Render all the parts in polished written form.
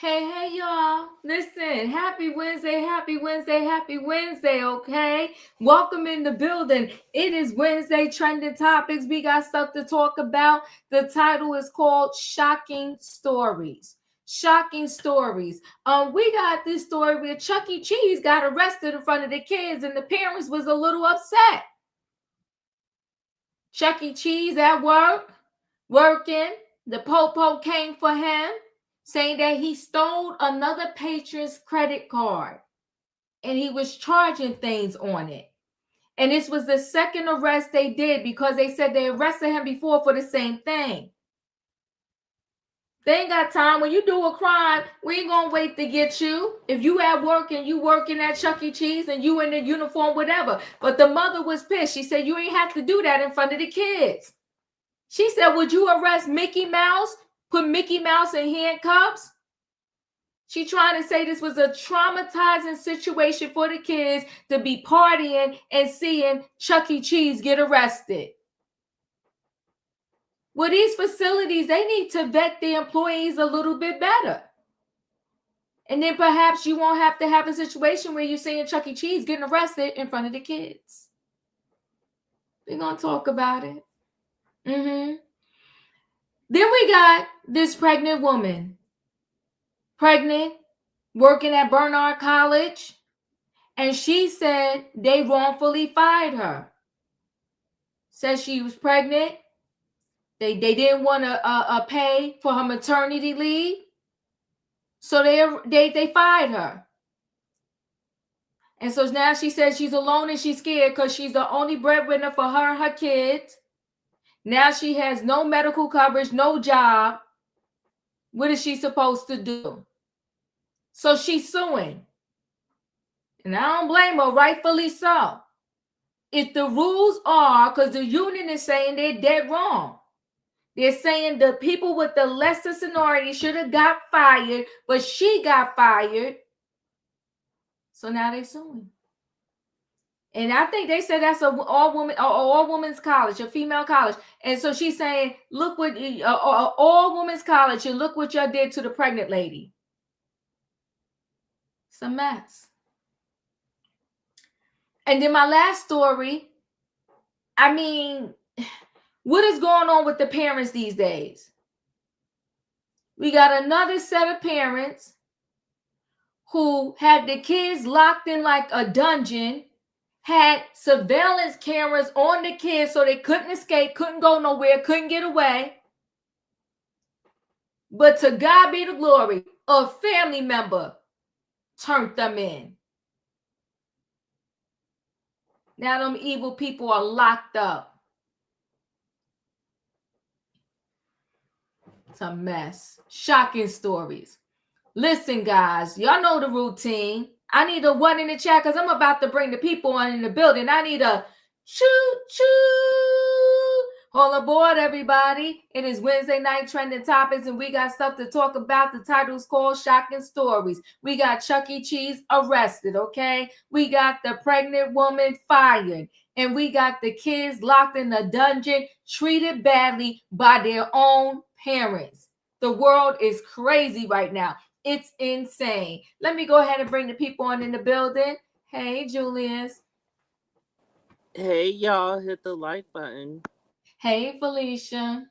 Hey, y'all. Listen, happy Wednesday, happy Wednesday, happy Wednesday, okay? Welcome in the building. It is Wednesday Trending Topics. We got stuff to talk about. The title is called Shocking Stories. Shocking Stories. We got this story where Chuck E. Cheese got arrested in front of the kids, and the parents was a little upset. Chuck E. Cheese at work, working. The popo came for him, saying that he stole another patron's credit card and he was charging things on it. And this was the second arrest they did because they said they arrested him before for the same thing. They ain't got time. When you do a crime, we ain't gonna wait to get you. If you at work and you working at Chuck E. Cheese and you in the uniform, whatever. But the mother was pissed. She said, you ain't have to do that in front of the kids. She said, would you arrest Mickey Mouse? Put Mickey Mouse in handcuffs? She trying to say this was a traumatizing situation for the kids to be partying and seeing Chuck E. Cheese get arrested. Well, these facilities, they need to vet the employees a little bit better. And then perhaps you won't have to have a situation where you're seeing Chuck E. Cheese getting arrested in front of the kids. We're going to talk about it. Then we got this pregnant woman. Pregnant, working at Barnard College. And she said they wrongfully fired her. Says she was pregnant. They didn't want to pay for her maternity leave. So they fired her. And so now she says she's alone and she's scared because she's the only breadwinner for her and her kids. Now she has no medical coverage, no job. What is she supposed to do? So she's suing. And I don't blame her, rightfully so. If the rules are, because the union is saying they're dead wrong. They're saying the people with the lesser seniority should have got fired, but she got fired. So now they're suing. And I think they said that's an all women's college, a female college. And so she's saying, look what all women's college, and look what y'all did to the pregnant lady. It's a mess. And then my last story, I mean, what is going on with the parents these days? We got another set of parents who had the kids locked in like a dungeon, had surveillance cameras on the kids so they couldn't escape, couldn't go nowhere, couldn't get away. But to God be the glory, a family member turned them in. Now them evil people are locked up. It's a mess. Shocking stories. Listen, guys, y'all know the routine. I need a one in the chat because I'm about to bring the people on in the building. I need a choo-choo. All aboard, everybody. It is Wednesday night Trending Topics, and we got stuff to talk about. The title's called Shocking Stories. We got Chuck E. Cheese arrested, okay? We got the pregnant woman fired. And we got the kids locked in a dungeon, treated badly by their own parents. The world is crazy right now. It's insane. Let me go ahead and bring the people on in the building. Hey, Julius. Hey, y'all, hit the like button. Hey, Felicia.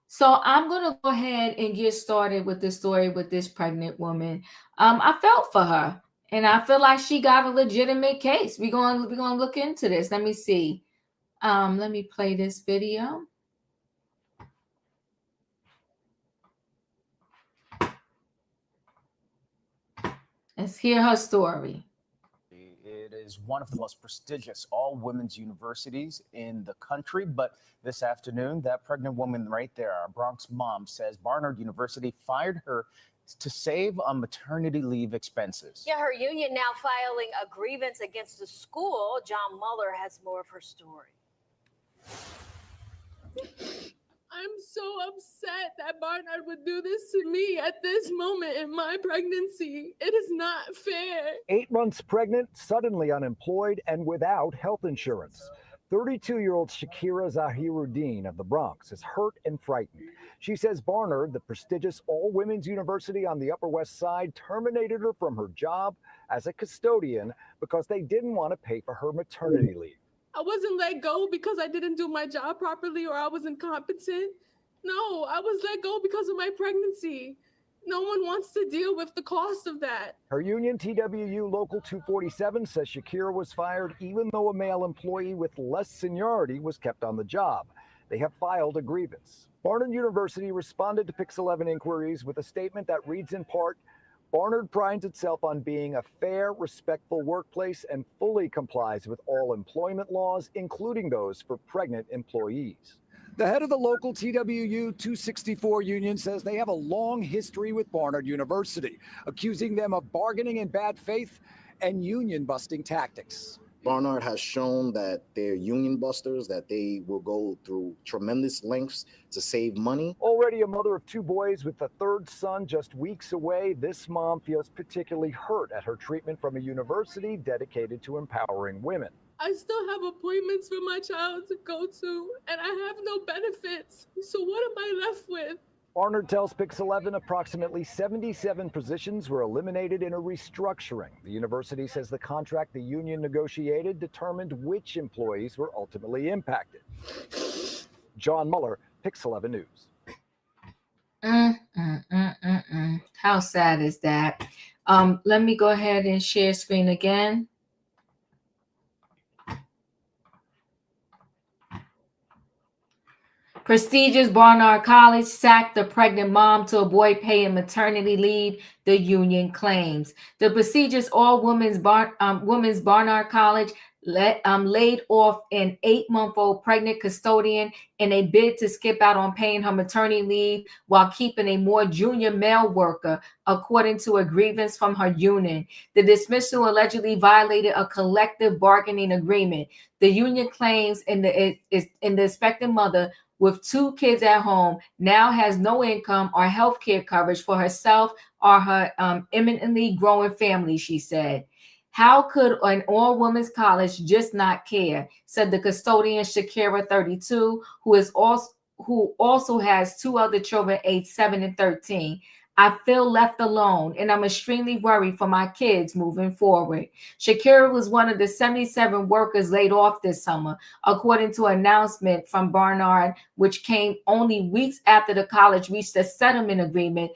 So I'm going to go ahead and get started with the story with this pregnant woman. I felt for her, and I feel like she got a legitimate case. We're going to look into this. Let me see. Let me play this video. Let's hear her story. It is one of the most prestigious all-women's universities in the country. But this afternoon, that pregnant woman right there, our Bronx mom, says Barnard University fired her to save on maternity leave expenses. Yeah, her union now filing a grievance against the school. John Muller has more of her story. I'm so upset that Barnard would do this to me at this moment in my pregnancy. It is not fair. 8 months pregnant, suddenly unemployed, and without health insurance. 32-year-old Shakira Zahiruddin of the Bronx is hurt and frightened. She says Barnard, the prestigious all-women's university on the Upper West Side, terminated her from her job as a custodian because they didn't want to pay for her maternity leave. I wasn't let go because I didn't do my job properly or I was incompetent. No, I was let go because of my pregnancy. No one wants to deal with the cost of that. Her union, TWU Local 247, says Shakira was fired even though a male employee with less seniority was kept on the job. They have filed a grievance. Barnard University responded to Pix 11 inquiries with a statement that reads in part, Barnard prides itself on being a fair, respectful workplace and fully complies with all employment laws, including those for pregnant employees. The head of the local TWU 264 union says they have a long history with Barnard University, accusing them of bargaining in bad faith and union busting tactics. Barnard has shown that they're union busters, that they will go through tremendous lengths to save money. Already a mother of two boys with a third son just weeks away, this mom feels particularly hurt at her treatment from a university dedicated to empowering women. I still have appointments for my child to go to, and I have no benefits. So what am I left with? Barnard tells Pix 11 approximately 77 positions were eliminated in a restructuring. The university says the contract the union negotiated determined which employees were ultimately impacted. John Muller, Pix 11 News. How sad is that? Let me go ahead and share screen again. Prestigious Barnard College sacked the pregnant mom to avoid paying maternity leave, the union claims. The prestigious all-women's Barnard College laid off an 8-month-old pregnant custodian in a bid to skip out on paying her maternity leave while keeping a more junior male worker, according to a grievance from her union. The dismissal allegedly violated a collective bargaining agreement. The union claims in the expectant mother with 2 kids at home now has no income or health care coverage for herself or her imminently growing family, she said. How could an all-women's college just not care, said the custodian Shakira, 32, who also has 2 other children aged 7 and 13. I feel left alone, and I'm extremely worried for my kids moving forward. Shakira was one of the 77 workers laid off this summer, according to an announcement from Barnard, which came only weeks after the college reached a settlement agreement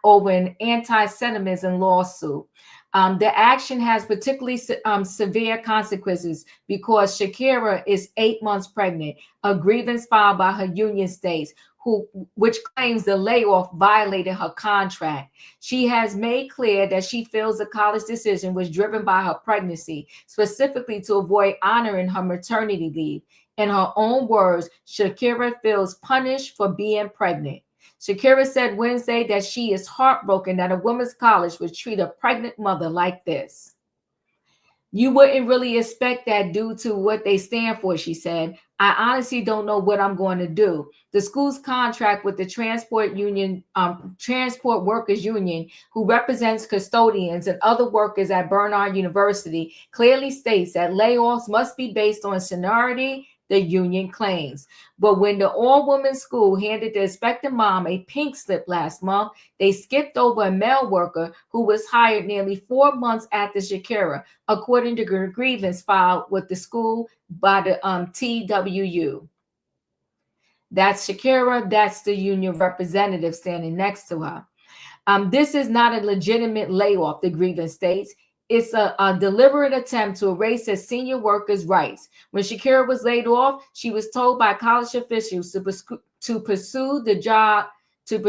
over an anti-Semitism lawsuit. The action has particularly severe consequences because Shakira is 8 months pregnant, a grievance filed by her union states, which claims the layoff violated her contract. She has made clear that she feels the college decision was driven by her pregnancy, specifically to avoid honoring her maternity leave. In her own words, Shakira feels punished for being pregnant. Shakira said Wednesday that she is heartbroken that a women's college would treat a pregnant mother like this. You wouldn't really expect that due to what they stand for, she said. I honestly don't know what I'm going to do. The school's contract with the transport workers union, who represents custodians and other workers at Barnard University, clearly states that layoffs must be based on seniority, the union claims. But when the all-women's school handed the expectant mom a pink slip last month, they skipped over a male worker who was hired nearly 4 months after Shakira, according to the grievance filed with the school by the TWU. That's Shakira. That's the union representative standing next to her. This is not a legitimate layoff, the grievance states. It's a deliberate attempt to erase a senior workers' rights. When Shakira was laid off, she was told by college officials to pursue the job, to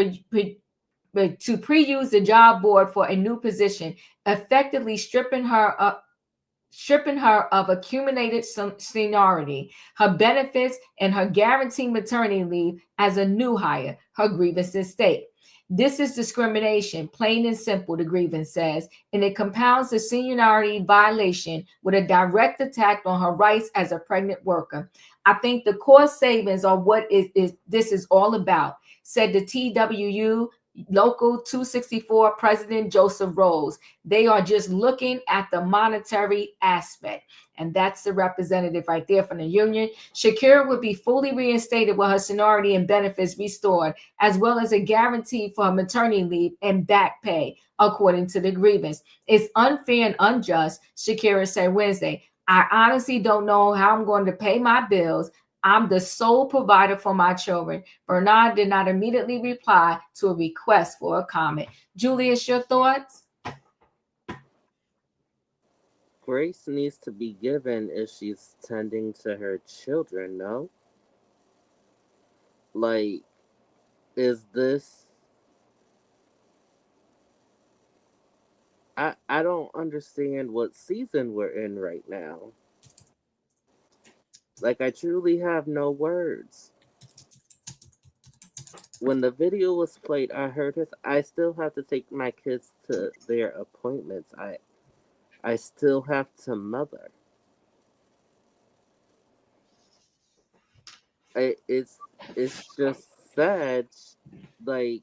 pre-use the job board for a new position, effectively stripping her of accumulated seniority, her benefits, and her guaranteed maternity leave as a new hire, her grievances state. This is discrimination, plain and simple, the grievance says, and it compounds the seniority violation with a direct attack on her rights as a pregnant worker. I think the cost savings are what this is all about, said the TWU Local 264 President Joseph Rose. They are just looking at the monetary aspect. And that's the representative right there from the union. Shakira would be fully reinstated with her seniority and benefits restored, as well as a guarantee for her maternity leave and back pay, according to the grievance. It's unfair and unjust, Shakira said Wednesday. I honestly don't know how I'm going to pay my bills. I'm the sole provider for my children. Barnard did not immediately reply to a request for a comment. Julius, your thoughts? Grace needs to be given if she's tending to her children, no? Like, is this... I don't understand what season we're in right now. Like, I truly have no words. When the video was played, I heard it. I still have to take my kids to their appointments. I still have to mother. It's just sad. Like,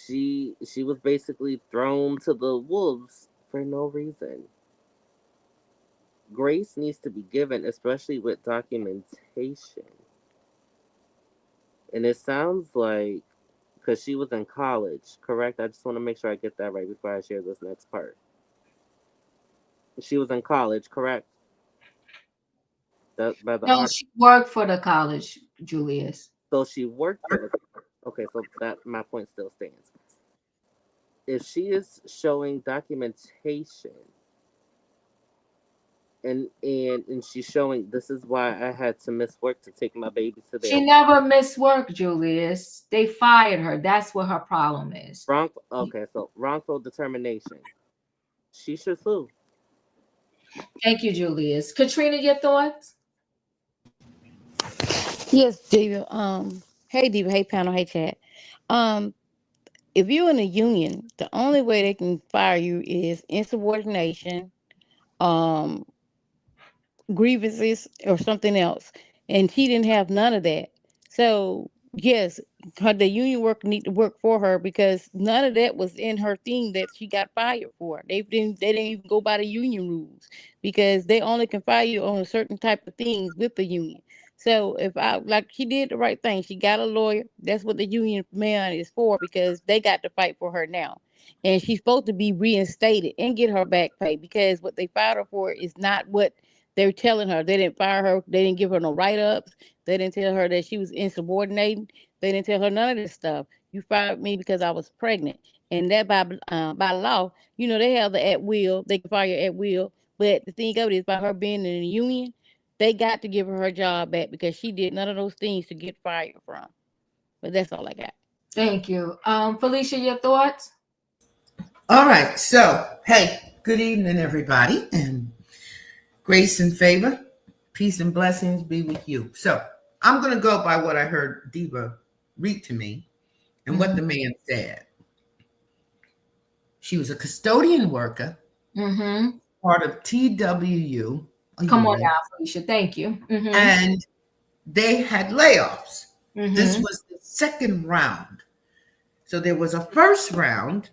she was basically thrown to the wolves for no reason. Grace needs to be given, especially with documentation. And it sounds like, because she was in college, correct? I just want to make sure I get that right before I share this next part. She was in college, correct? No, she worked for the college, Julius. So she worked for the... Okay, so that my point still stands. If she is showing documentation and she's showing, this is why I had to miss work to take my baby to their... She never missed work, Julius. They fired her. That's what her problem is. Okay, so wrongful determination. She should sue. Thank you, Julius. Katrina, your thoughts? Yes, Diva. Hey Diva, hey panel, hey chat. If you're in a union, the only way they can fire you is insubordination, grievances, or something else. And she didn't have none of that. So yes, the union worker need to work for her because none of that was in her thing that she got fired for. They didn't even go by the union rules because they only can fire you on a certain type of things with the union. So she did the right thing. She got a lawyer. That's what the union man is for because they got to fight for her now. And she's supposed to be reinstated and get her back pay because what they fired her for is not what they're telling her. They didn't fire her. They didn't give her no write-ups. They didn't tell her that she was insubordinating. They didn't tell her none of this stuff. You fired me because I was pregnant. And that by law, they have the at will. They can fire at will. But the thing of it is by her being in the union, they got to give her job back because she did none of those things to get fired from. But that's all I got. Thank you. Felicia, your thoughts? All right. So, hey, good evening, everybody. And grace and favor, peace and blessings be with you. So I'm going to go by what I heard Diva read to me and what the man said. She was a custodian worker, part of TWU. Come on now, Felicia. Thank you. And they had layoffs. This was the second round. So there was a first round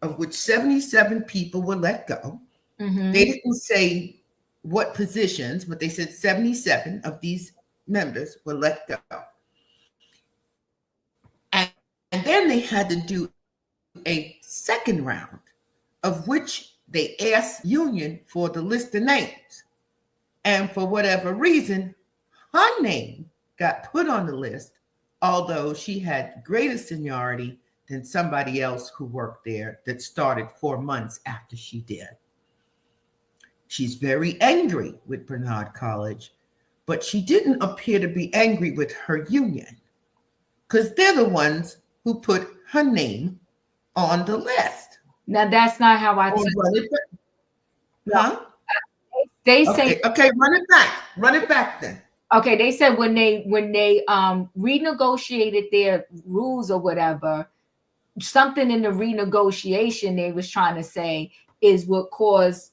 of which 77 people were let go. They didn't say what positions, but they said 77 of these members were let go. And then they had to do a second round of which they asked union for the list of names. And for whatever reason, her name got put on the list, although she had greater seniority than somebody else who worked there that started 4 months after she did. She's very angry with Barnard College, but she didn't appear to be angry with her union because they're the ones who put her name on the list. Now, that's not how I took it. Huh? They say okay, run it back then. Okay, they said when they renegotiated their rules or whatever, something in the renegotiation they was trying to say is what caused,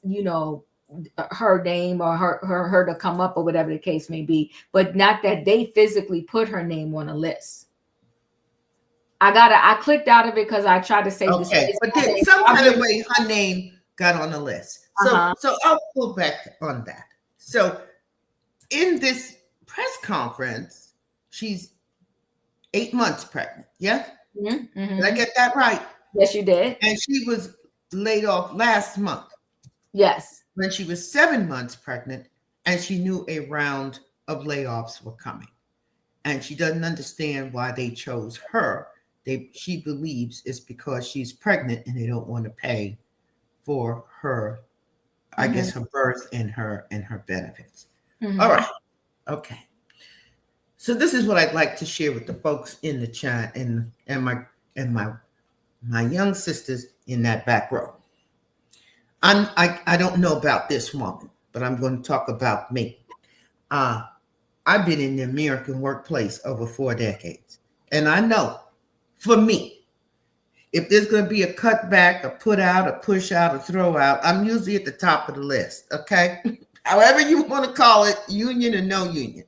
her name or her to come up or whatever the case may be, but not that they physically put her name on a list. I clicked out of it because I tried to save the Okay, space. but then some kind of way her name got on the list. So I'll pull back on that. So in this press conference, she's 8 months pregnant. Yeah? Mm-hmm. Did I get that right? Yes, you did. And she was laid off last month. Yes. When she was 7 months pregnant, and she knew a round of layoffs were coming. And she doesn't understand why they chose her. She believes it's because she's pregnant and they don't want to pay for her, I guess, her birth and her benefits. All right. Okay. So this is what I'd like to share with the folks in the chat and my young sisters in that back row. I don't know about this woman, but I'm going to talk about me. I've been in the American workplace over 4 decades, and I know, for me, if there's going to be a cutback, a put out, a push out, a throw out, I'm usually at the top of the list. Okay, however you want to call it, union or no union.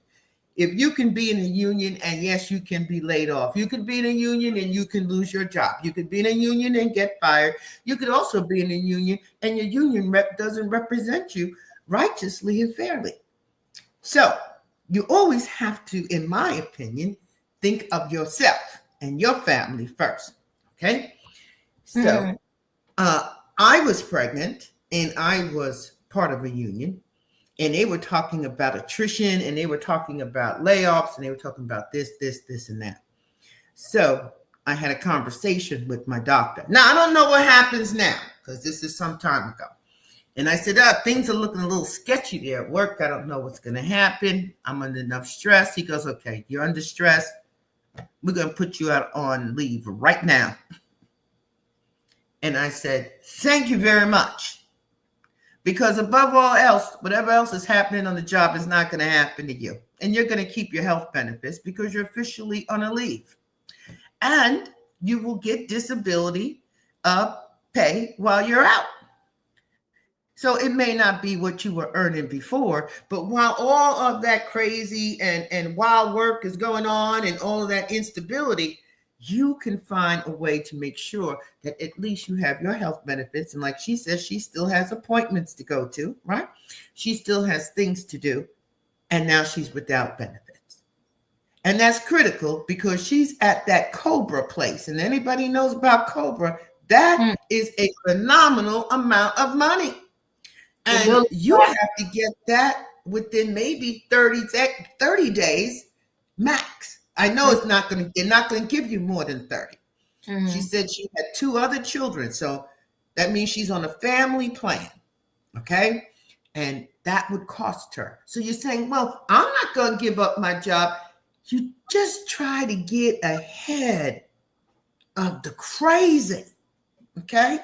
If you can be in a union, and yes, you can be laid off. You could be in a union and you can lose your job. You could be in a union and get fired. You could also be in a union and your union rep doesn't represent you righteously and fairly. So you always have to, in my opinion, think of yourself and your family first. Okay. So I was pregnant and I was part of a union. And they were talking about attrition, and they were talking about layoffs, and they were talking about this, and that. So I had a conversation with my doctor. Now, I don't know what happens now, because this is some time ago. And I said, things are looking a little sketchy there at work. I don't know what's going to happen. I'm under enough stress. He goes, okay, you're under stress. We're going to put you out on leave right now. And I said, thank you very much. Because above all else, whatever else is happening on the job is not going to happen to you. And you're going to keep your health benefits because you're officially on a leave. And you will get disability pay while you're out. So it may not be what you were earning before, but while all of that crazy and wild work is going on and all of that instability, you can find a way to make sure that at least you have your health benefits. And like she says, she still has appointments to go to, right? She still has things to do. And now she's without benefits. And that's critical because she's at that COBRA place. And anybody knows about COBRA, that is a phenomenal amount of money. And you have to get that within maybe 30 days max. I know they're not going to give you more than 30. She said she had 2 other children. So that means she's on a family plan. Okay. And that would cost her. So you're saying, well, I'm not going to give up my job. You just try to get ahead of the crazy. Okay.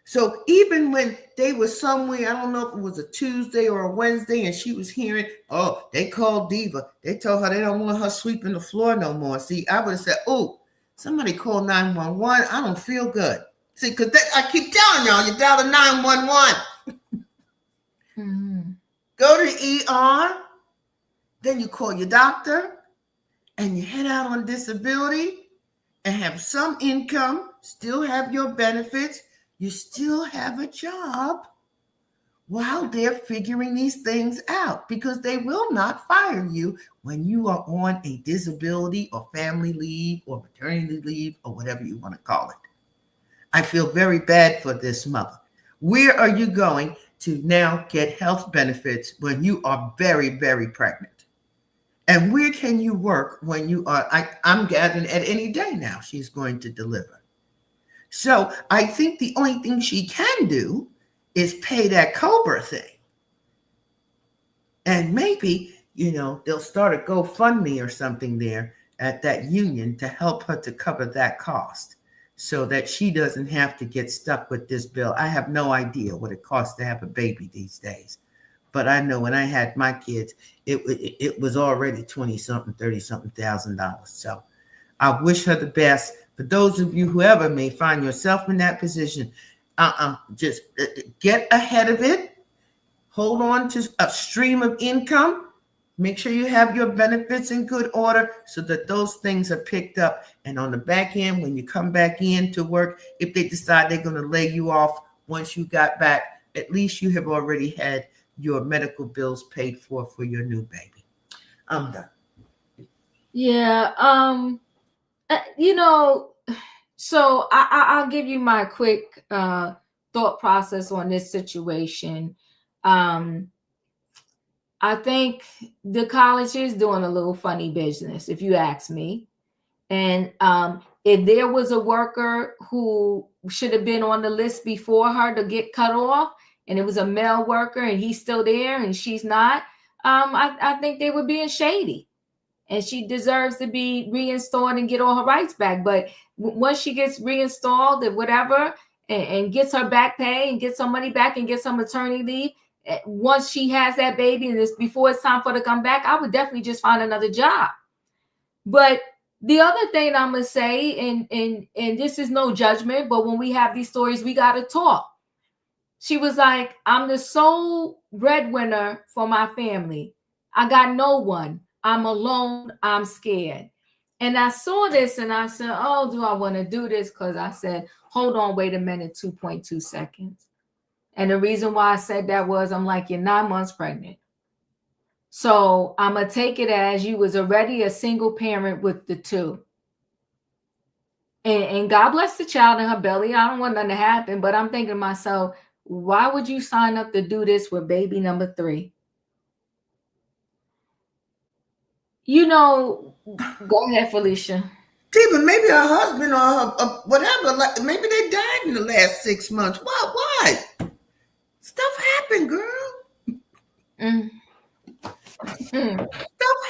So even when they were somewhere, I don't know if it was a Tuesday or a Wednesday, and she was hearing, oh, they called Diva. They told her they don't want her sweeping the floor no more. See, I would have said, oh, somebody call 911. I don't feel good. See, because I keep telling y'all, you dial the 911. Go to the ER. Then you call your doctor, and you head out on disability and have some income, still have your benefits. You still have a job while they're figuring these things out because they will not fire you when you are on a disability or family leave or maternity leave or whatever you want to call it. I feel very bad for this mother. Where are you going to now get health benefits when you are very, very pregnant? And where can you work when you are, I'm gathering at any day now she's going to deliver. So I think the only thing she can do is pay that COBRA thing. And maybe, they'll start a GoFundMe or something there at that union to help her to cover that cost so that she doesn't have to get stuck with this bill. I have no idea what it costs to have a baby these days. But I know when I had my kids, it was already 20-something, $30-something thousand. So I wish her the best. For those of you, whoever may find yourself in that position, just get ahead of it. Hold on to a stream of income Make sure you have your benefits in good order so that those things are picked up. And on the back end, when you come back in to work, if they decide they're going to lay you off once you got back, at least you have already had your medical bills paid for your new baby. I'm done. Yeah. So I'll give you my quick thought process on this situation. I think the college is doing a little funny business, if you ask me. And if there was a worker who should have been on the list before her to get cut off, and it was a male worker and he's still there and she's not, I think they were being shady. And she deserves to be reinstalled and get all her rights back. But once she gets reinstalled or whatever, and gets her back pay and gets her money back and gets her maternity leave, once she has that baby and it's before it's time for her to come back, I would definitely just find another job. But the other thing I'm gonna say, and this is no judgment, but when we have these stories, we gotta talk. She was like, I'm the sole breadwinner for my family. I got no one. I'm alone. I'm scared. And I saw this and I said, oh, do I want to do this? Because I said, hold on, wait a minute, 2.2 seconds. And the reason why I said that was I'm like, you're 9 months pregnant. So I'm going to take it as you was already a single parent with the two. And God bless the child in her belly. I don't want nothing to happen, but I'm thinking to myself, why would you sign up to do this with baby number 3? Go ahead, Felicia. Diva, maybe her husband or her, whatever, like maybe they died in the last 6 months. Why? Stuff happened, girl. Stuff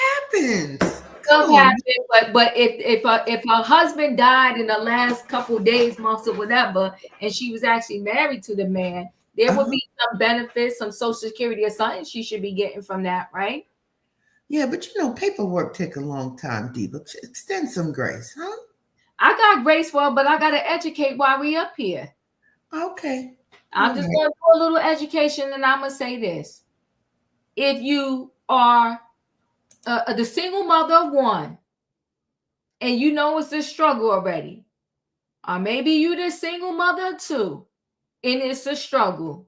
happens. Stuff happened, but if her husband died in the last couple days, months, or whatever, and she was actually married to the man, there would be some benefits, some Social Security or something she should be getting from that, right? Yeah, but paperwork take a long time, Diva. Extend some grace, huh? I got grace for her, but I got to educate while we up here. Okay. I'm just going to do a little education, and I'm going to say this. If you are the single mother of one, and you know it's a struggle already, or maybe you the single mother of two, and it's a struggle,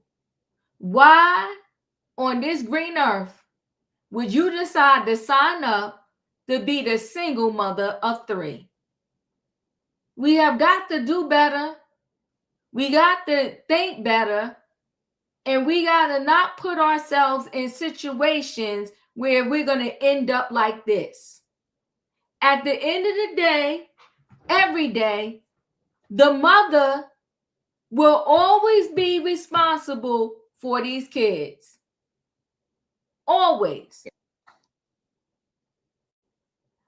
why on this green earth would you decide to sign up to be the single mother of 3? We have got to do better. We got to think better. And we got to not put ourselves in situations where we're going to end up like this. At the end of the day, every day, the mother will always be responsible for these kids. Always.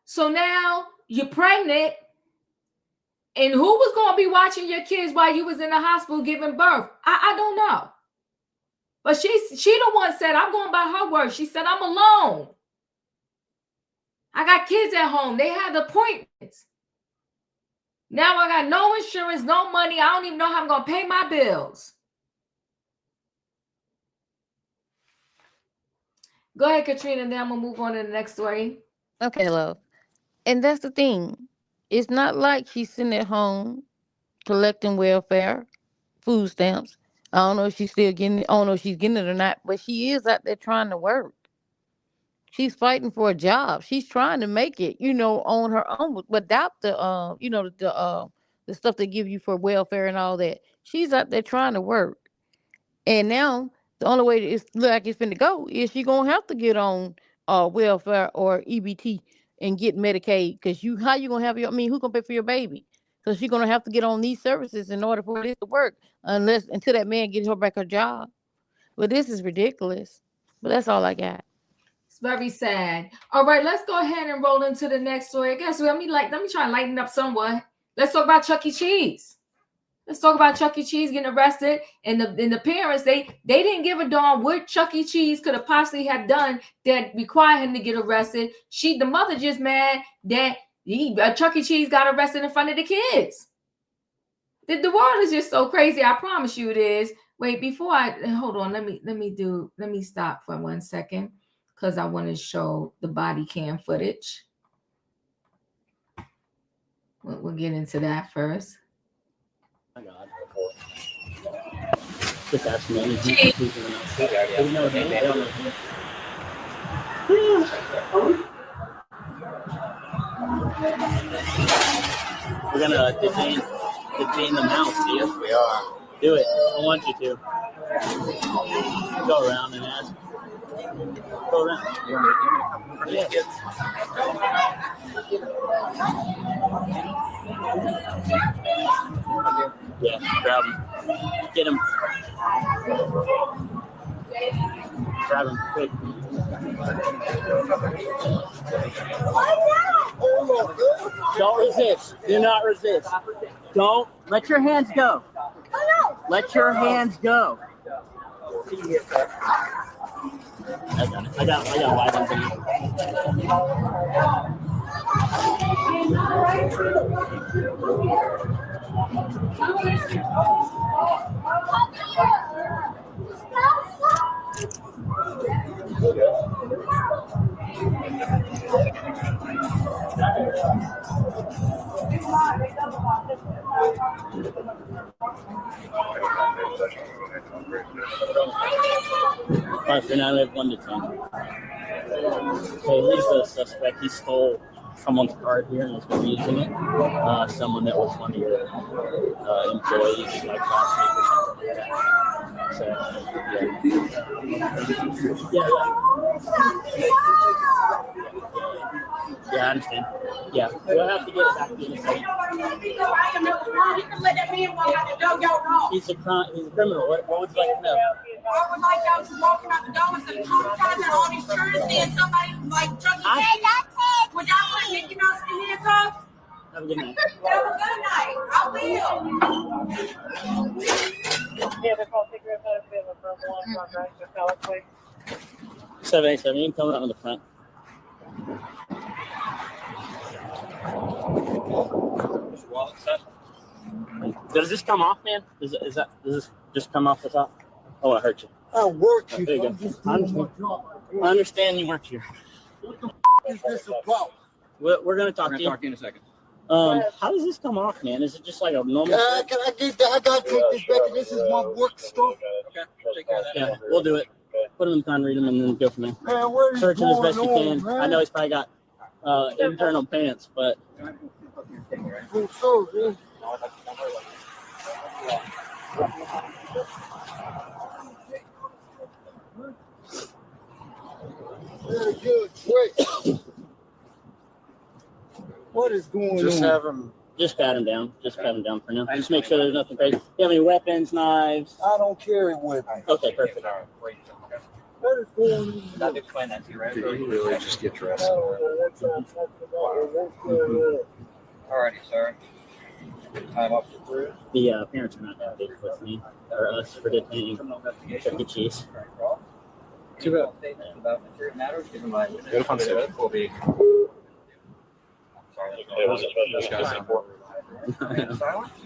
So now you're pregnant, and who was going to be watching your kids while you was in the hospital giving birth? I don't know. But she the one said, I'm going by her word. She said, I'm alone. I got kids at home. They had appointments. Now I got no insurance, no money. I don't even know how I'm going to pay my bills. Go ahead, Katrina, and then I'm going to move on to the next story. Okay, love. And that's the thing. It's not like she's sitting at home collecting welfare, food stamps. I don't know if she's still getting it. I don't know if she's getting it or not, but she is out there trying to work. She's fighting for a job. She's trying to make it, on her own without the the stuff they give you for welfare and all that. She's out there trying to work. And now the only way it's look like it's finna go is she gonna have to get on welfare or EBT and get Medicaid, because how you gonna have who gonna pay for your baby? So she's gonna have to get on these services in order for this to work, until that man gets her back her job. But this is ridiculous. But that's all I got. It's very sad. All right, let's go ahead and roll into the next story. I guess let me try and lighten up somewhat. Let's talk about Chuck E. Cheese. Let's talk about Chuck E. Cheese getting arrested, and the parents they didn't give a darn what Chuck E. Cheese could have possibly have done that required him to get arrested. The mother just mad that Chuck E. Cheese got arrested in front of the kids. The world is just so crazy. I promise you it is. Wait, before hold on, let me stop for 1 second, because I want to show the body cam footage. We'll get into that first. Oh my God. Just ask me. We're gonna detain the mouse, Diva. We are. Do it. I want you to. Go around and ask. Go around. Yeah. Yeah, grab him. Get him. Grab him, quick. Don't resist. Do not resist. Don't let your hands go. Let your hands go. I got it. I got wide open. Alright, so now we have 1 to 10. So he's the suspect. He stole someone's card here and was going to be using it. Someone that was one of your employees, like last week or something like that. So, yeah, I understand. Yeah, we'll have to get it back to you in a second. He's a criminal. What would you like to know? I would like y'all to walking out the door with some true time and all these shirts and somebody like Chucky Tate. Would y'all put Mickey Mouse in handcuffs? Have a good night. Have a good night. I will. Yeah, they're called figure out a bit of a one, right? So tell us, please. 787, you can come out on the front. Does this come off, man? Does this just come off the top? I want to hurt you. I work here. There you go. I understand you work here. What the is this about? We're going to talk to you. in a second. How does this come off, man? Is it just like a normal? Can I get that? I gotta take this back. This is my work stuff. Okay, take care of that. Yeah, we'll do it. Put him in the car and read him, and then go from there. Man, what is Search him as going best you on, can. man? I know he's probably got internal pants, but Oh, so, man. Very good. Wait. What is going on? Just pat him down. Just pat him down for now. Just make sure there's nothing crazy. Do you have any weapons, knives? I don't carry weapons. Okay, perfect. What is going on? I'll explain that to you, right? Really just get dressed. Alrighty, sir. I'm up to Cruz. The parents are not happy with me or us for detaining Chuck E. Cheese. Two statements about material matters given by witness will be. Sorry, This guy's important. Try not to.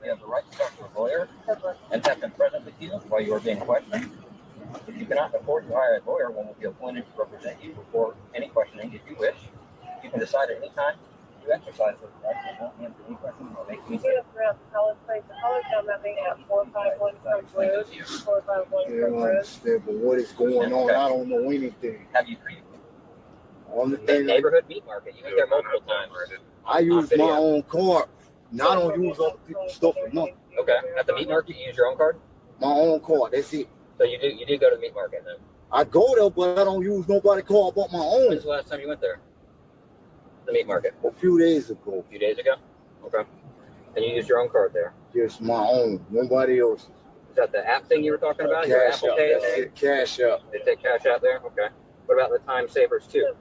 You have the right to talk to a lawyer and have them present with you while you are being questioned. If you cannot afford to hire a lawyer, one will be appointed to represent you before any questioning if you wish. You can decide at any time to exercise this right and not answer any questions or make any statements. Yeah, I understand, but what is going on? I don't know anything. Have you On the the thing, neighborhood meat market? You went there multiple times. I use my own card. Now I don't use other people's stuff for nothing. Okay. At the meat market, you use your own card? My own card. That's it. So you do go to the meat market then? I go there, but I don't use nobody's card but my own. When's the last time you went there? The meat market? A few days ago. A few days ago? Okay. And you used your own card there? Just my own. Nobody else's. Is that the app thing you were talking about? Your Cash Apple out. Pay That's thing? it. Cash out. They take cash out there? Okay. What about the Time Savers too?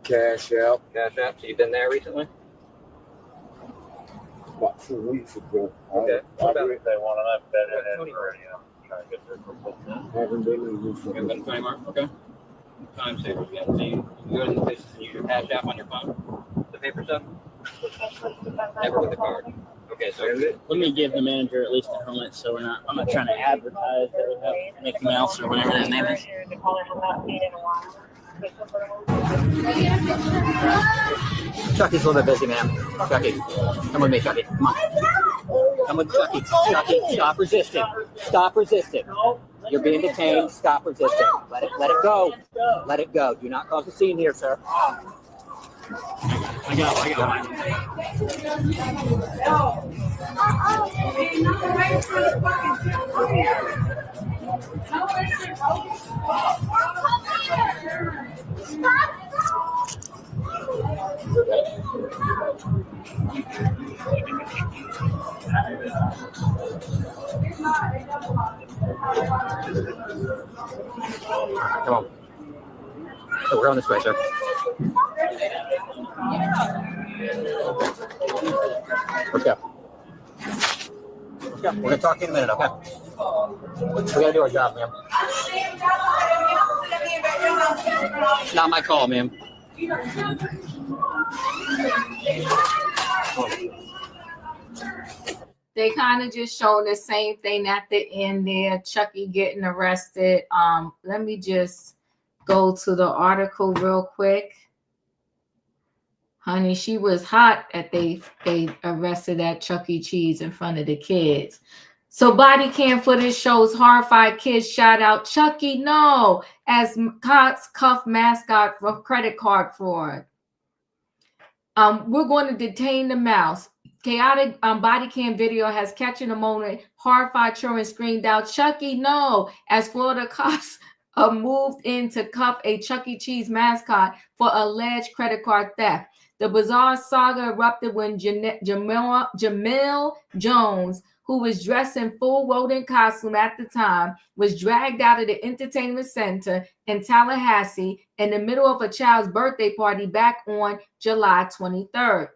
Cash out. Cash out. So you've been there recently? About 2 weeks ago. Okay. What about They want to have better Tony trying to get their Haven't been in this You haven't been to Primark? Okay. Time Savers, yeah. So you go to the places and use your cash app on your phone? The paper stuff? Never with the card. Okay, so let me give the manager at least a helmet, so I'm not trying to advertise that we have Mickey Mouse or whatever his name is. Chucky's a little bit busy, man. Chucky, come with me, Chucky. Come on. Come with Chucky. Chucky, stop resisting. Stop resisting. You're being detained. Stop resisting. Let it go. Let it go. Do not cause a scene here, sir. I got Come on. So we're on this way, sir. Let's go. Let's go. We're going to talk to you in a minute, okay? We got to do our job, ma'am. It's not my call, ma'am. They kind of just show the same thing at the end there. Chucky getting arrested. Let me just go to the article real quick. Honey, she was hot that they arrested at Chuck E. Cheese in front of the kids. So body cam footage shows horrified kids shout out, "Chucky, no," as cops cuff mascot for credit card fraud. We're going to detain the mouse. Chaotic body cam video has captured a moment horrified children screamed out, "Chucky, no," as Florida cops moved in to cuff a Chuck E. Cheese mascot for alleged credit card theft. The bizarre saga erupted when Jamil Jones, who was dressed in full rodent costume at the time, was dragged out of the entertainment center in Tallahassee in the middle of a child's birthday party back on July 23rd.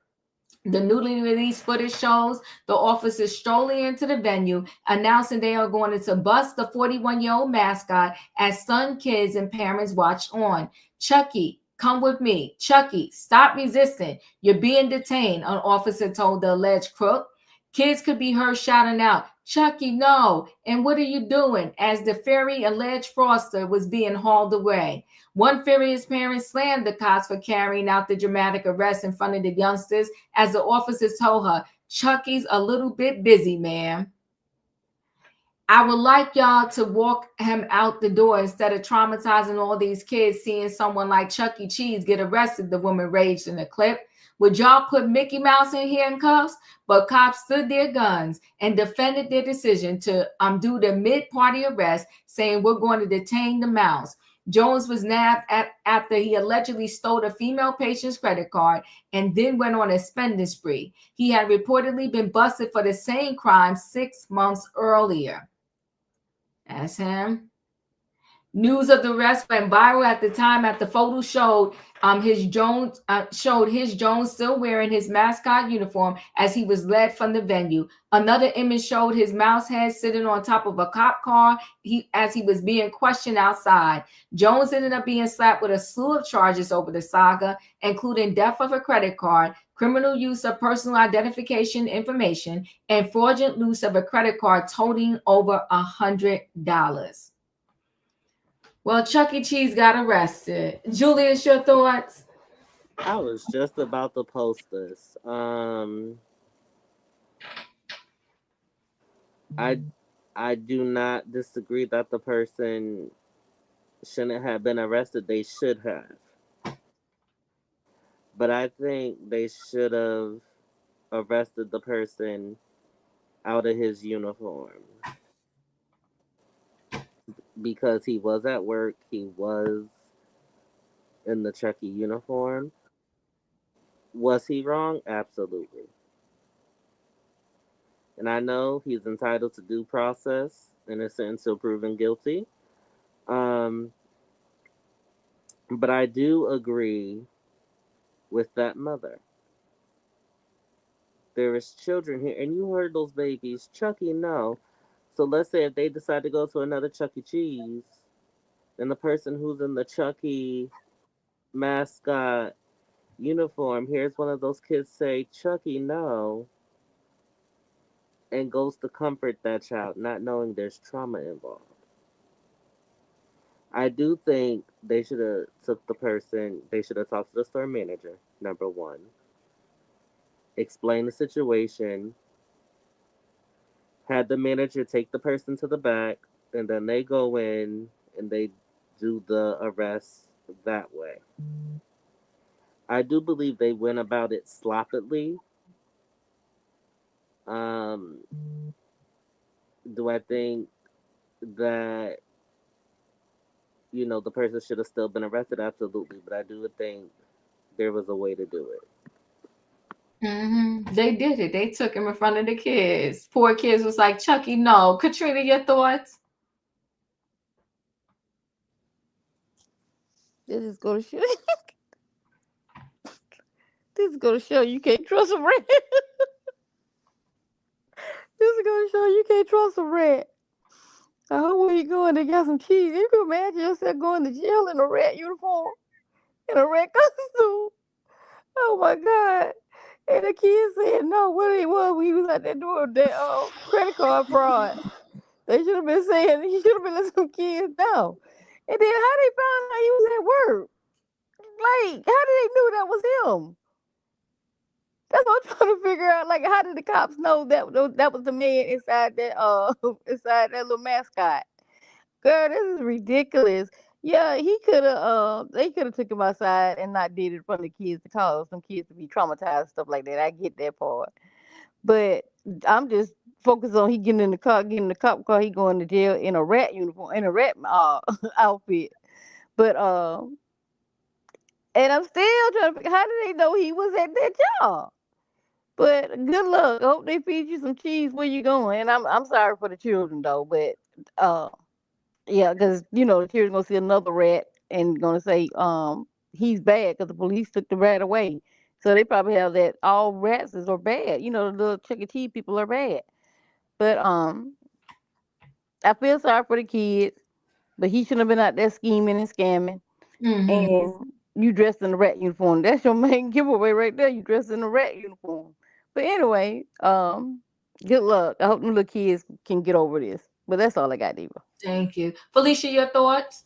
The newly released footage shows the officers strolling into the venue, announcing they are going to bust the 41-year-old mascot as stunned kids and parents watched on. "Chucky, come with me. Chucky, stop resisting. You're being detained," an officer told the alleged crook. Kids could be heard shouting out, "Chucky, no," and "What are you doing?" as the furry alleged fraudster was being hauled away. One furious parent slammed the cops for carrying out the dramatic arrest in front of the youngsters as the officers told her, "Chucky's a little bit busy, ma'am." I would like y'all to walk him out the door instead of traumatizing all these kids seeing someone like Chuck E. Cheese get arrested, the woman raged in the clip. "Would y'all put Mickey Mouse in handcuffs?" But cops stood their guns and defended their decision to do the mid-party arrest, saying, "We're going to detain the mouse." Jones was nabbed after he allegedly stole a female patient's credit card and then went on a spending spree. He had reportedly been busted for the same crime 6 months earlier. That's him. News of the arrest went viral at the time as the photo showed his Jones still wearing his mascot uniform as he was led from the venue. Another image showed his mouse head sitting on top of a cop car as he was being questioned outside. Jones ended up being slapped with a slew of charges over the saga, including theft of a credit card, criminal use of personal identification information, and fraudulent use of a credit card totaling over $100. Well, Chuck E. Cheese got arrested. Julius, your thoughts? I was just about to post this. I do not disagree that the person shouldn't have been arrested. They should have. But I think they should have arrested the person out of his uniform. Because he was at work, he was in the Chuck E. uniform. Was he wrong? Absolutely. And I know he's entitled to due process, innocent until proven guilty. But I do agree with that mother. There is children here, and you heard those babies, "Chucky, no." So let's say if they decide to go to another Chuck E. Cheese, then the person who's in the Chuck E. mascot uniform hears one of those kids say, "Chucky, no." and goes to comfort that child, not knowing there's trauma involved. I do think they should have they should have talked to the store manager, number one, explain the situation, had the manager take the person to the back, and then they go in and they do the arrest that way. I do believe they went about it sloppily. Do I think that the person should have still been arrested? Absolutely, but I do think there was a way to do it. They did it. They took him in front of the kids. Poor kids was like, Chucky, no. Katrina, your thoughts? This is going to show. This is going to show you can't trust a rat. This is going to show you can't trust a rat. Oh, where you going? They got some cheese. You can imagine yourself going to jail in a rat uniform, in a rat costume. Oh my God. And the kid said no, what it was when he was out there doing that credit card fraud. They should have been saying, he should have been letting some kids know. And then how they found out he was at work? Like, how did they know that was him? That's what I'm trying to figure out. Like, how did the cops know that was the man inside that little mascot? Girl, this is ridiculous. Yeah, he could have. They could have took him outside and not did it in front of the kids to cause some kids to be traumatized, stuff like that. I get that part, but I'm just focused on he getting in the cop car. He going to jail in a rat uniform, in a rat outfit. But and I'm still trying to figure how did they know he was at that job? But good luck. I hope they feed you some cheese where you going. And I'm sorry for the children though, but yeah, because the children gonna see another rat and gonna say he's bad because the police took the rat away. So they probably have that all rats are bad. The little Chuck E. Cheese people are bad. But I feel sorry for the kids, but he shouldn't have been out there scheming and scamming. And you dressed in a rat uniform. That's your main giveaway right there. You dressed in a rat uniform. But anyway, good luck. I hope them little kids can get over this. But that's all I got, Diva. Thank you. Felicia, your thoughts?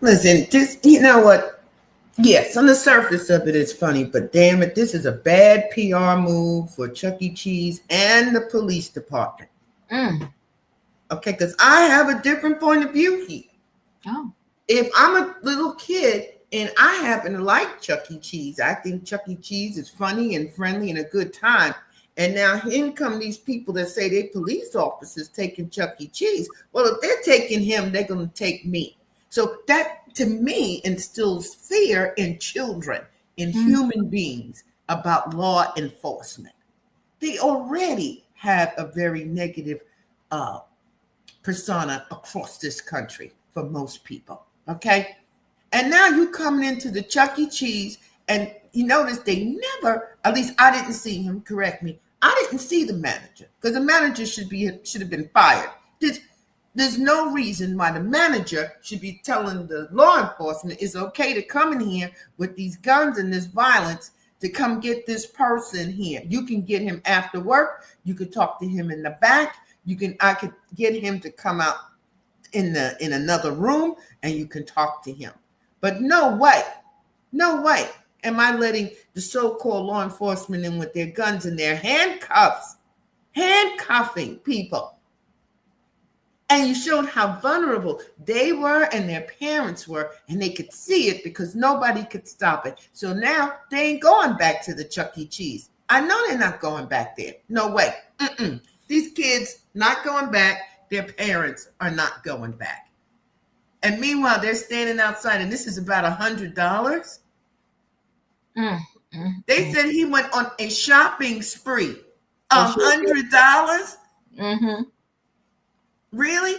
Listen, you know what? Yes, on the surface of it, it's funny, but damn it, this is a bad PR move for Chuck E. Cheese and the police department. Okay, because I have a different point of view here. Oh. If I'm a little kid and I happen to like Chuck E. Cheese, I think Chuck E. Cheese is funny and friendly and a good time. And now in come these people that say they're police officers taking Chuck E. Cheese. Well, if they're taking him, they're going to take me. So that, to me, instills fear in children, in human beings about law enforcement. They already have a very negative persona across this country for most people, okay? And now you coming into the Chuck E. Cheese, and you notice they never, at least I didn't see him, correct me, I didn't see the manager, because the manager should have been fired. There's no reason why the manager should be telling the law enforcement it's okay to come in here with these guns and this violence to come get this person here. You can get him after work. You could talk to him in the back. I could get him to come out in another room and you can talk to him. But no way am I letting the so-called law enforcement in with their guns and their handcuffing people. And you showed how vulnerable they were and their parents were, and they could see it because nobody could stop it. So now they ain't going back to the Chuck E. Cheese. I know they're not going back there. No way. These kids not going back. Their parents are not going back. And meanwhile, they're standing outside, and this is about $100. They said he went on a shopping spree. $100? Really?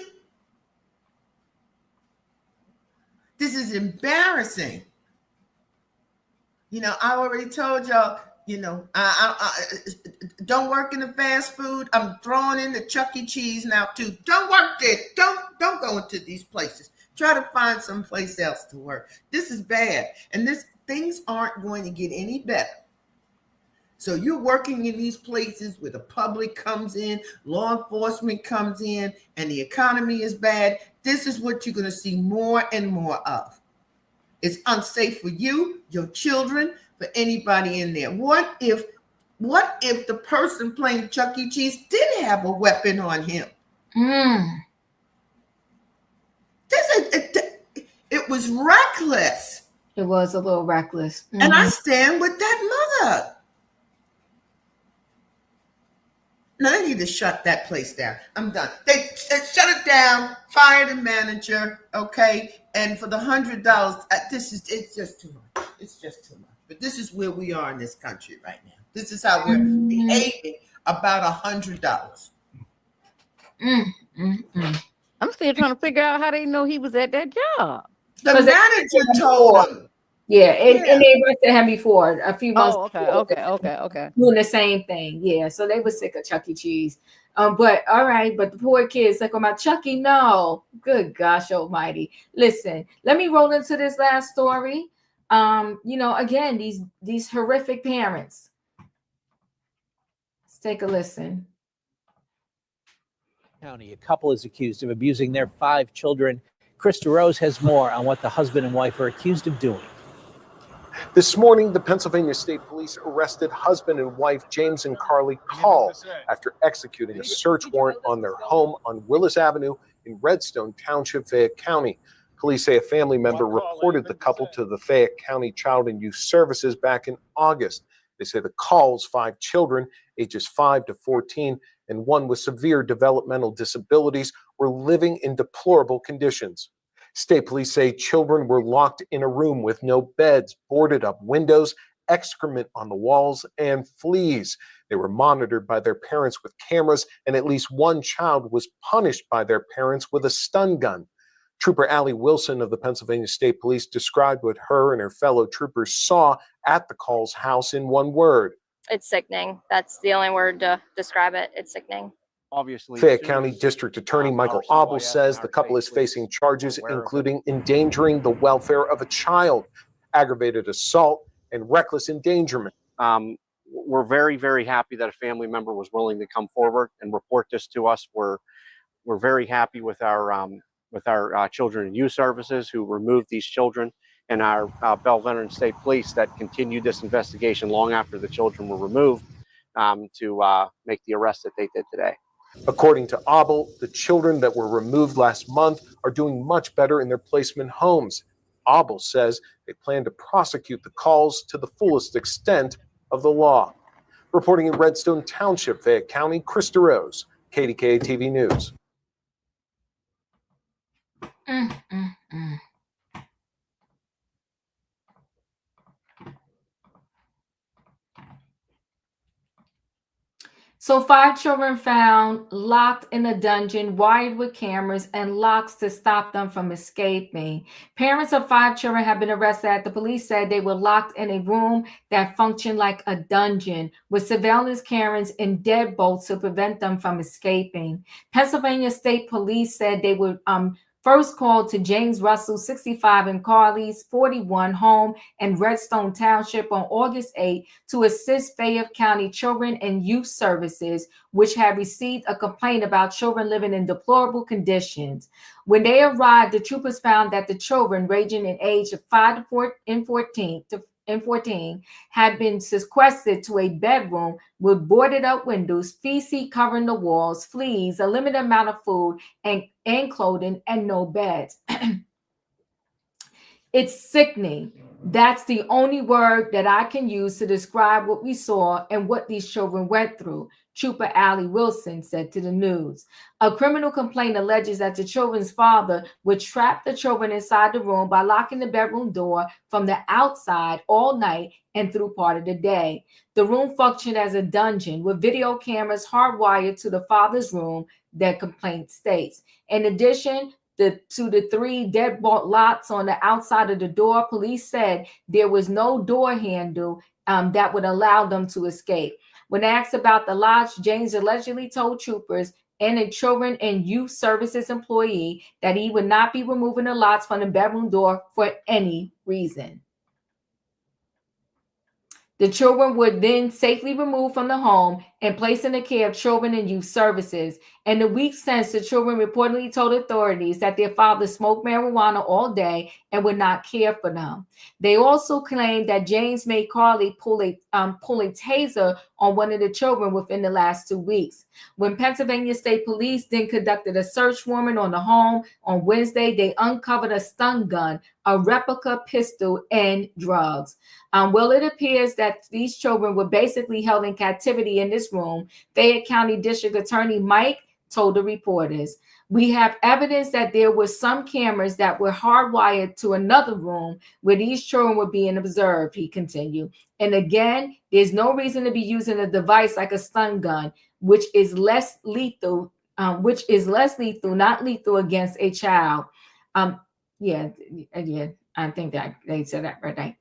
This is embarrassing. I already told y'all, I don't work in the fast food. I'm throwing in the Chuck E. Cheese now too. Don't work there. Don't go into these places. Try to find someplace else to work. This is bad. And things aren't going to get any better So you're working in these places where the public comes in, law enforcement comes in, and the economy is bad. This is what you're going to see more and more of. It's unsafe for you, your children, for anybody in there. What if the person playing Chuck E. Cheese did have a weapon on him? It was reckless. It was a little reckless. And I stand with that mother. No, they need to shut that place down. I'm done. They shut it down, fire the manager, okay? And for the $100, it's just too much. It's just too much. But this is where we are in this country right now. This is how we're behaving about $100. I'm still trying to figure out how they know he was at that job. The manager told him. Yeah, and they arrested him before a few months. Okay. Doing the same thing. Yeah, so they were sick of Chuck E. Cheese. But all right, but the poor kids like, my Chucky, no. Good gosh almighty. Listen, let me roll into this last story. Again, these horrific parents. Let's take a listen. County, a couple is accused of abusing their 5 children. Krista Rose has more on what the husband and wife are accused of doing. This morning, the Pennsylvania State Police arrested husband and wife James and Carly Call after executing a search warrant on their home on Willis Avenue in Redstone Township, Fayette County. Police say a family member reported the couple to the Fayette County Child and Youth Services back in August. They say the Calls' 5 children, ages 5 to 14, and one with severe developmental disabilities, were living in deplorable conditions. State police say children were locked in a room with no beds, boarded up windows, excrement on the walls, and fleas. They were monitored by their parents with cameras, and at least one child was punished by their parents with a stun gun. Trooper Allie Wilson of the Pennsylvania State Police described what her and her fellow troopers saw at the Calls' house in one word. It's sickening. That's the only word to describe it. It's sickening. Obviously, Fayette County District Attorney Michael Abel says the couple is facing charges including endangering the welfare of a child, aggravated assault, and reckless endangerment. We're very, very happy that a family member was willing to come forward and report this to us. We're very happy with our Children and Youth Services who removed these children, and our Bell Veteran State Police that continued this investigation long after the children were removed to make the arrest that they did today. According to Abel, the children that were removed last month are doing much better in their placement homes. Abel says they plan to prosecute the Calls to the fullest extent of the law. Reporting in Redstone Township, Fayette County, Krista Rose, KDKA TV News. So 5 children found locked in a dungeon, wired with cameras and locks to stop them from escaping. Parents of 5 children have been arrested. The police said they were locked in a room that functioned like a dungeon with surveillance cameras and deadbolts to prevent them from escaping. Pennsylvania State Police said they were first called to James Russell, 65, and Carly's 41 home in Redstone Township on August 8 to assist Fayette County Children and Youth Services, which had received a complaint about children living in deplorable conditions. When they arrived, the troopers found that the children, ranging in age of 5 to 14, had been sequestered to a bedroom with boarded up windows, feces covering the walls, fleas, a limited amount of food and clothing, and no beds. It's sickening. That's the only word that I can use to describe what we saw and what these children went through, Trooper Allie Wilson said to the news. A criminal complaint alleges that the children's father would trap the children inside the room by locking the bedroom door from the outside all night and through part of the day. The room functioned as a dungeon with video cameras hardwired to the father's room, their complaint states. In addition to the 3 deadbolt locks on the outside of the door, police said there was no door handle that would allow them to escape. When asked about the lodge, James allegedly told troopers and a Children and Youth Services employee that he would not be removing the locks from the bedroom door for any reason. The children were then safely removed from the home and placed in the care of children and youth services. In the weeks since, the children reportedly told authorities that their father smoked marijuana all day and would not care for them. They also claimed that James made Carly pull a taser on one of the children within the last 2 weeks. When Pennsylvania State Police then conducted a search warrant on the home on Wednesday, they uncovered a stun gun, a replica pistol, and drugs. Well, it appears that these children were basically held in captivity in this room. Fayette County District Attorney Mike told the reporters, "We have evidence that there were some cameras that were hardwired to another room where these children were being observed," he continued. "And again, there's no reason to be using a device like a stun gun, which is less lethal, not lethal against a child." Yeah, I think that they said that right.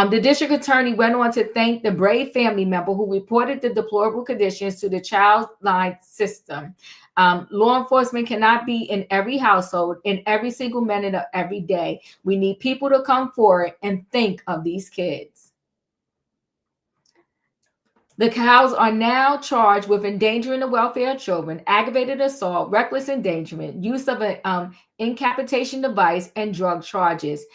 The district attorney went on to thank the brave family member who reported the deplorable conditions to the child line system. Law enforcement cannot be in every household in every single minute of every day. We need people to come forward and think of these kids. The cows are now charged with endangering the welfare of children, aggravated assault, reckless endangerment, use of an incapacitation device, and drug charges.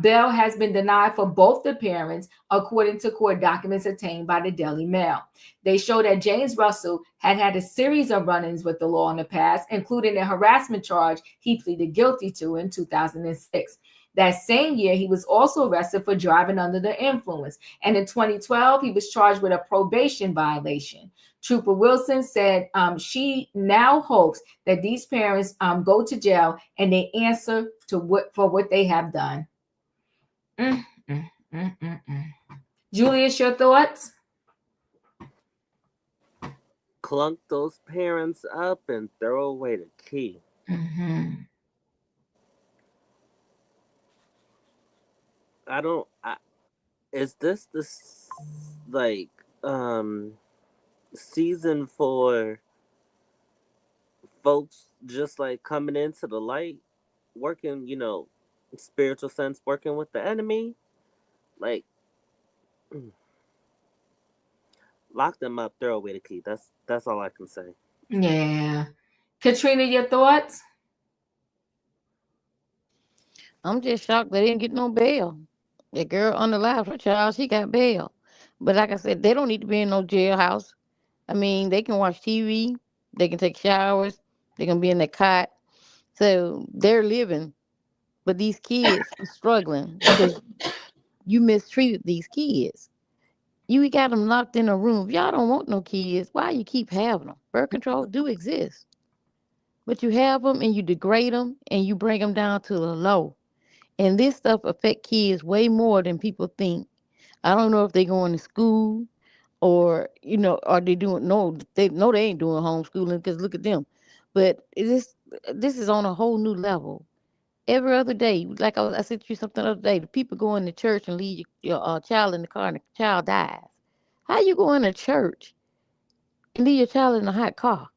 Bail has been denied for both the parents, according to court documents obtained by the Daily Mail. They show that James Russell had a series of run-ins with the law in the past, including a harassment charge he pleaded guilty to in 2006. That same year, he was also arrested for driving under the influence. And in 2012, he was charged with a probation violation. Trooper Wilson said she now hopes that these parents go to jail and they answer for what they have done. Julius, your thoughts? Clunk those parents up and throw away the key. Is this season for folks just like coming into the light, working, spiritual sense, working with the enemy? Like, lock them up, throw away the key. That's all I can say. Yeah. Katrina, your thoughts? I'm just shocked they didn't get no bail. The girl on the live, her child, she got bail. But like I said, they don't need to be in no jailhouse. I mean, they can watch TV, they can take showers, they can be in their cot. So they're living. But these kids are struggling because you mistreated these kids. You got them locked in a room. If y'all don't want no kids, why you keep having them? Birth control do exist. But you have them and you degrade them and you bring them down to the low. And this stuff affect kids way more than people think. I don't know if they're going to school or, are they doing, no, they ain't doing homeschooling because look at them. But this is on a whole new level. Every other day, like I said to you something the other day, the people go into church and leave your child in the car and the child dies. How you go into church and leave your child in a hot car?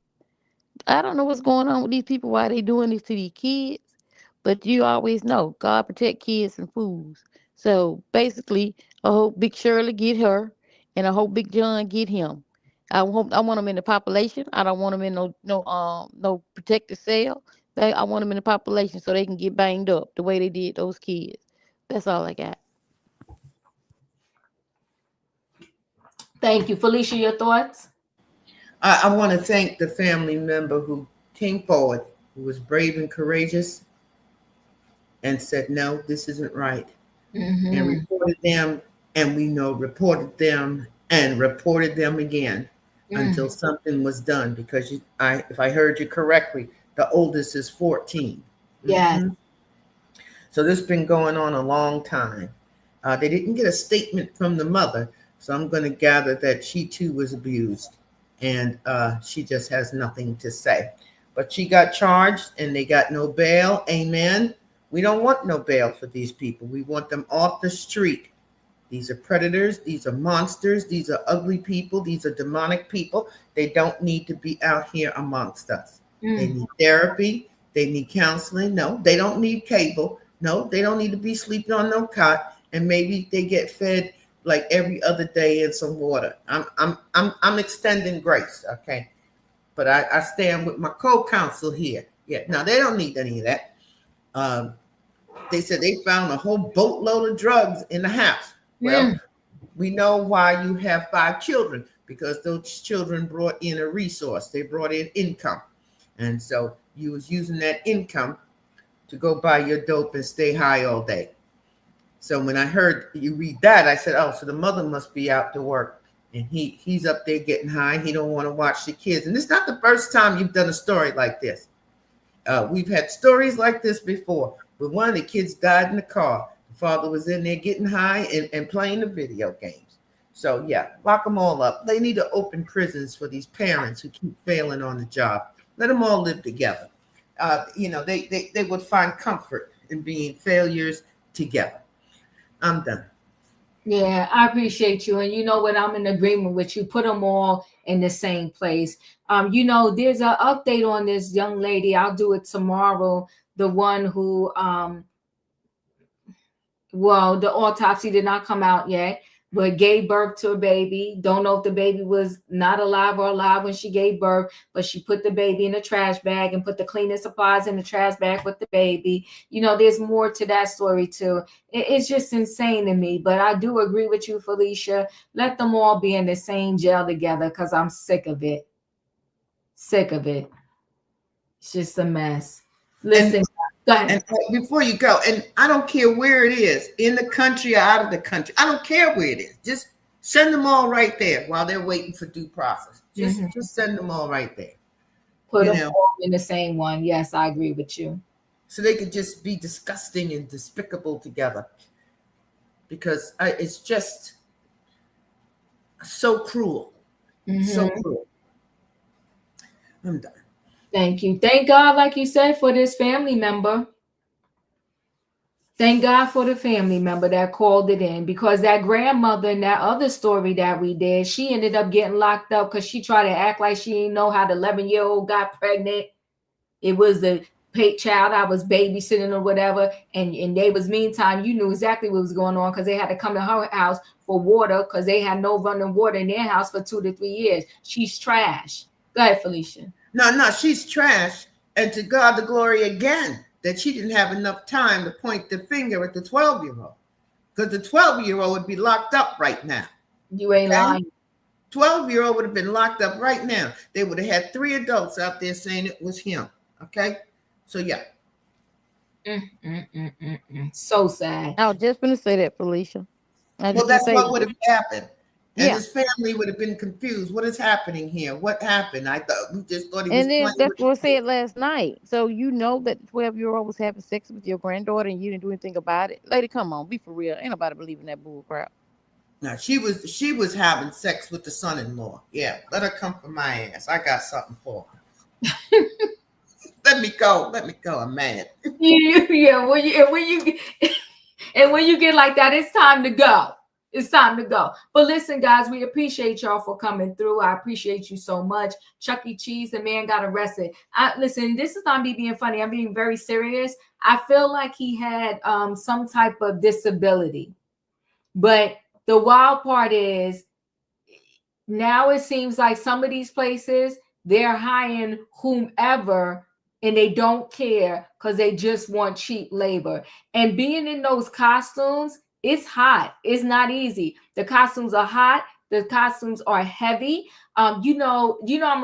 I don't know what's going on with these people, why they doing this to these kids. But you always know God protect kids from fools. So basically, I hope Big Shirley get her, and I hope Big John get him. I want them in the population. I don't want them in no protected cell. I want them in the population so they can get banged up the way they did those kids. That's all I got. Thank you, Felicia. Your thoughts? I want to thank the family member who came forward, who was brave and courageous, and said, no, this isn't right. And reported them, and reported them and reported them again until something was done. Because if I heard you correctly, the oldest is 14. Yeah. So this has been going on a long time. They didn't get a statement from the mother, so I'm going to gather that she too was abused, and she just has nothing to say. But she got charged, and they got no bail. Amen. We don't want no bail for these people. We want them off the street. These are predators. These are monsters. These are ugly people. These are demonic people. They don't need to be out here amongst us. They need therapy. They need counseling. No, they don't need cable. No, they don't need to be sleeping on no cot. And maybe they get fed like every other day in some water. I'm extending grace, okay? But I stand with my co-counsel here. Yeah, now they don't need any of that. They said they found a whole boatload of drugs in the house. Well, we know why you have 5 children, because those children brought in a resource. They brought in income. And so you was using that income to go buy your dope and stay high all day. So when I heard you read that, I said, oh, so the mother must be out to work. And he's up there getting high. He don't want to watch the kids. And it's not the first time you've done a story like this. We've had stories like this before. But one of the kids died in the car. The father was in there getting high and playing the video games. So yeah, lock them all up. They need to open prisons for these parents who keep failing on the job. Let them all live together. They would find comfort in being failures together. I'm done. Yeah, I appreciate you. And you know what? I'm in agreement with you. Put them all in the same place. There's an update on this young lady. I'll do it tomorrow. The one who, the autopsy did not come out yet, but gave birth to a baby. Don't know if the baby was not alive or alive when she gave birth, but she put the baby in a trash bag and put the cleaning supplies in the trash bag with the baby. There's more to that story too. It's just insane to me, but I do agree with you, Felicia. Let them all be in the same jail together, because I'm sick of it. Sick of it. It's just a mess. Listen, go ahead. And before you go, and I don't care where it is, in the country or out of the country. I don't care where it is. Just send them all right there while they're waiting for due process. Just send them all right there. Put them all in the same one. Yes, I agree with you. So they could just be disgusting and despicable together. Because it's just so cruel. So cruel. I'm done. Thank you. Thank God, like you said, for this family member. Thank God for the family member that called it in, because that grandmother in that other story that we did, she ended up getting locked up because she tried to act like she didn't know how the 11-year-old got pregnant. It was the child I was babysitting or whatever. And they was, meantime, you knew exactly what was going on, because they had to come to her house for water because they had no running water in their house for 2 to 3 years. She's trash. Go ahead, Felicia. No, she's trash. And to God the glory again that she didn't have enough time to point the finger at the 12-year-old. Because the 12-year-old would be locked up right now. You ain't lying. 12-year-old would have been locked up right now. They would have had 3 adults out there saying it was him. Okay? So, yeah. So sad. I was just going to say that, Felicia. Well, that's what would have happened. And his family would have been confused. What is happening here? What happened? We just thought he was. And then that's what I said last night. So you know that the 12-year-old was having sex with your granddaughter and you didn't do anything about it. Lady, come on, be for real. Ain't nobody believing that bull crap. No, she was having sex with the son-in-law. Yeah, let her come for my ass. I got something for her. Let me go. I'm mad. Yeah. When you get like that, it's time to go. It's time to go. But listen, guys, we appreciate y'all for coming through. I appreciate you so much. Chuck E. Cheese, the man got arrested. Listen, this is not me being funny. I'm being very serious. I feel like he had some type of disability. But the wild part is now it seems like some of these places, they're hiring whomever and they don't care because they just want cheap labor. And being in those costumes, it's hot. It's not easy. The costumes are hot. The costumes are heavy. I'm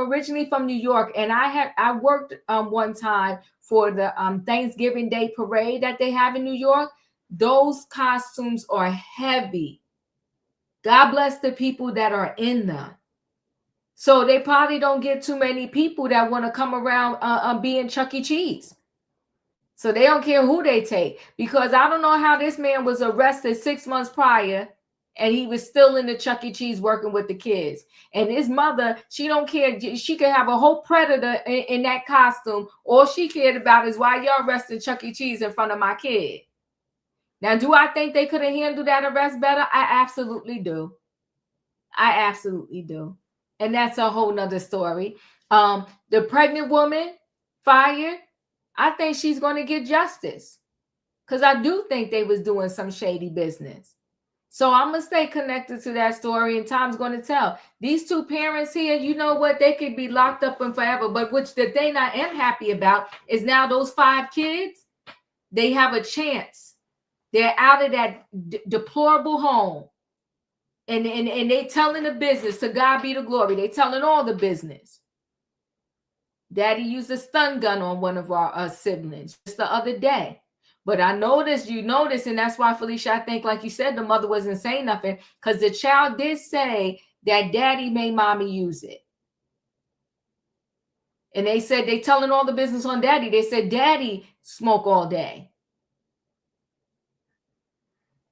originally from New York, and I worked one time for the Thanksgiving Day parade that they have in New York. Those costumes are heavy. God bless the people that are in them. So they probably don't get too many people that want to come around being Chuck E. Cheese. So they don't care who they take, because I don't know how this man was arrested 6 months prior and he was still in the Chuck E. Cheese working with the kids. And his mother, she don't care. She could have a whole predator in that costume. All she cared about is why y'all arrested Chuck E. Cheese in front of my kid. Now, do I think they could have handled that arrest better? I absolutely do. And that's a whole nother story. The pregnant woman fired, I think she's going to get justice, because I do think they was doing some shady business. So I'm going to stay connected to that story, and time's going to tell. These two parents here, you know what? They could be locked up and forever. But which the thing I am happy about is now those 5 kids, they have a chance. They're out of that deplorable home. And they telling the business, to God be the glory. They telling all the business. Daddy used a stun gun on one of our siblings just the other day. But I noticed, you noticed, and that's why, Felicia, I think, like you said, the mother wasn't saying nothing, because the child did say that daddy made mommy use it. And they said they telling all the business on daddy. They said daddy smoke all day.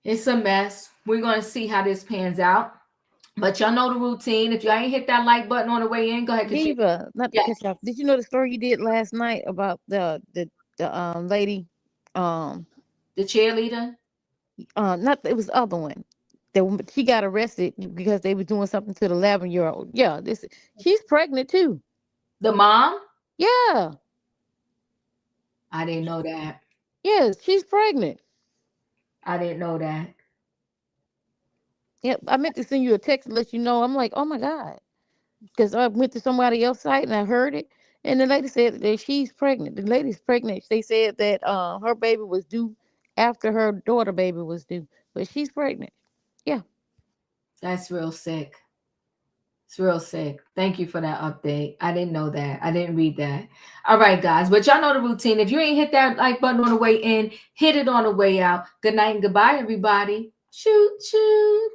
It's a mess. We're going to see how this pans out. But y'all know the routine. If y'all ain't hit that like button on the way in, go ahead. Diva, not to Yes. cut you off. Did you know the story you did last night about the lady, the cheerleader? Not, it was the other one. She got arrested because they were doing something to the 11-year-old. Yeah, she's pregnant too. The mom? Yeah. I didn't know that. Yes, she's pregnant. I didn't know that. Yep, I meant to send you a text and let you know. I'm like, oh my God. Because I went to somebody else's site and I heard it. And the lady said that she's pregnant. The lady's pregnant. They said that her baby was due after her daughter baby was due. But she's pregnant. Yeah. That's real sick. It's real sick. Thank you for that update. I didn't know that. I didn't read that. All right, guys. But y'all know the routine. If you ain't hit that like button on the way in, hit it on the way out. Good night and goodbye, everybody. Choo, choo.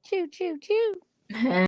Choo, choo, choo.